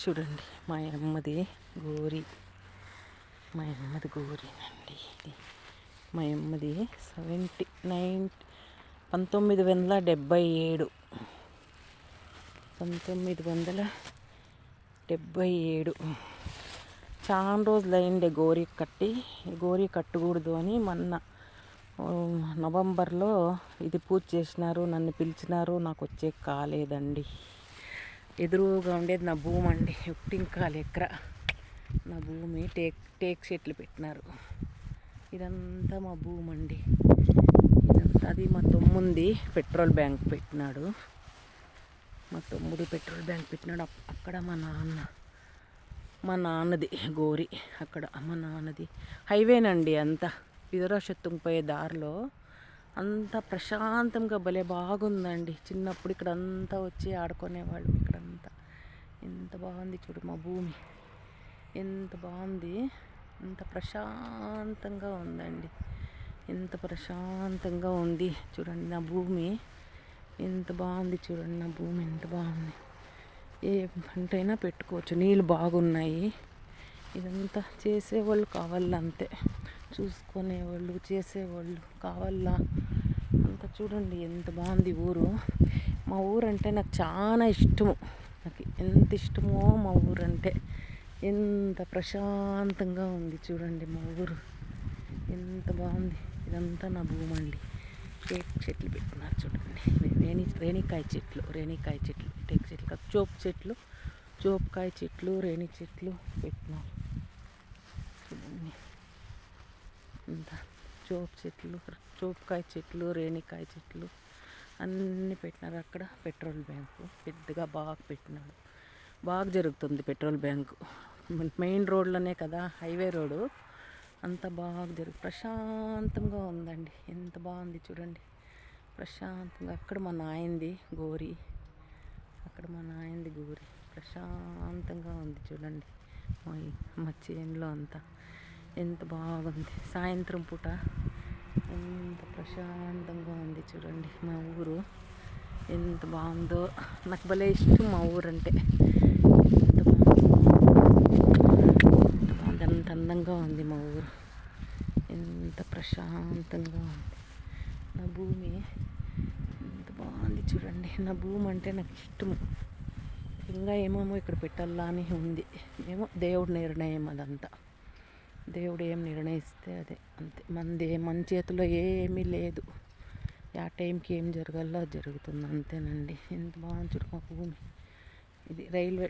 చూడండి మా అమ్మది గోరి, మా అమ్మది గోరీనండి ఇది. మా అమ్మది 1977, 1977. చాలా రోజులు అయిండే గోరీ కట్టకూడదు అని మొన్న నవంబర్లో ఇది పూజ చేసినారు, నన్ను పిలిచినారు. నాకు వచ్చే కాలేదండి. ఎదురుగా ఉండేది నా భూమి అండి, 1 ఎకరా నా భూమి. టేక్ చెట్లు పెట్టినారు. ఇదంతా మా భూమి అండి. ఇదంతా అది మా తమ్ముంది పెట్రోల్ బ్యాంక్ పెట్టినాడు. మా తమ్ముడు పెట్రోల్ బ్యాంక్ పెట్టినాడు. అక్కడ మా నాన్నది గోరి, అక్కడ మా నాన్నది. హైవేనండి అంతా, విదరాశత్తుకు పోయే దారిలో అంతా ప్రశాంతంగా భలే బాగుందండి. చిన్నప్పుడు ఇక్కడ అంతా వచ్చి ఆడుకునేవాళ్ళు. ఇక్కడంతా ఎంత బాగుంది చూడు, మా భూమి ఎంత బాగుంది, ఎంత ప్రశాంతంగా ఉందండి. ఎంత ప్రశాంతంగా ఉంది చూడండి నా భూమి, ఎంత బాగుంది చూడండి నా భూమి, ఎంత బాగుంది. ఏ పంటైనా పెట్టుకోవచ్చు, నీళ్ళు బాగున్నాయి. ఇదంతా చేసేవాళ్ళు కావాలా, అంతే చూసుకునేవాళ్ళు చేసేవాళ్ళు కావాలా. అంతా చూడండి ఎంత బాగుంది ఊరు. మా ఊరంటే నాకు చాలా ఇష్టము. నాకు ఎంత ఇష్టమో మా ఊరంటే. ఎంత ప్రశాంతంగా ఉంది చూడండి మా ఊరు, ఎంత బాగుంది. ఇదంతా నా భూమి అండి. టేక్ చెట్లు పెట్టినారు చూడండి, రేణికాయ చెట్లు, టేక్ చెట్లు కాదు, చోపుకాయ చెట్లు, రేణి చెట్లు పెట్టినారు చూడండి. అంతా చోపుకాయ చెట్లు, రేణికాయ చెట్లు అన్నీ పెట్టినారు. అక్కడ పెట్రోల్ బ్యాంకు పెద్దగా బాగా పెట్టినాడు. బాగా జరుగుతుంది పెట్రోల్ బ్యాంకు. మెయిన్ రోడ్లోనే కదా, హైవే రోడ్డు. అంతా బాగా ప్రశాంతంగా ఉందండి. ఎంత బాగుంది చూడండి ప్రశాంతంగా. అక్కడ మా నాయనది గోరి, ప్రశాంతంగా ఉంది చూడండి. మా చేనులో అంతా ఎంత బాగుంది. సాయంత్రం పూట ఎంత ప్రశాంతంగా ఉంది చూడండి మా ఊరు, ఎంత బాగుందో. నాకు భలే ఇష్టం మా ఊరంటే. ఎంత బాగుంది, అంత అందంగా ఉంది మా ఊరు, ఎంత ప్రశాంతంగా ఉంది. నా భూమి ఎంత బాగుంది చూడండి. నా భూమి అంటే నాకు ఇష్టము. ఇంకా ఏమేమో ఇక్కడ పెట్టాలా అని ఉంది. ఏమో దేవుడి నిర్ణయం అదంతా. దేవుడు ఏం నిర్ణయిస్తే అదే, అంతే. మన చేతిలో ఏమీ లేదు. ఆ టైంకి ఏం జరగాలో జరుగుతుంది, అంతేనండి. ఎంత బాగుంది చూడు మా భూమి. ఇది రైల్వే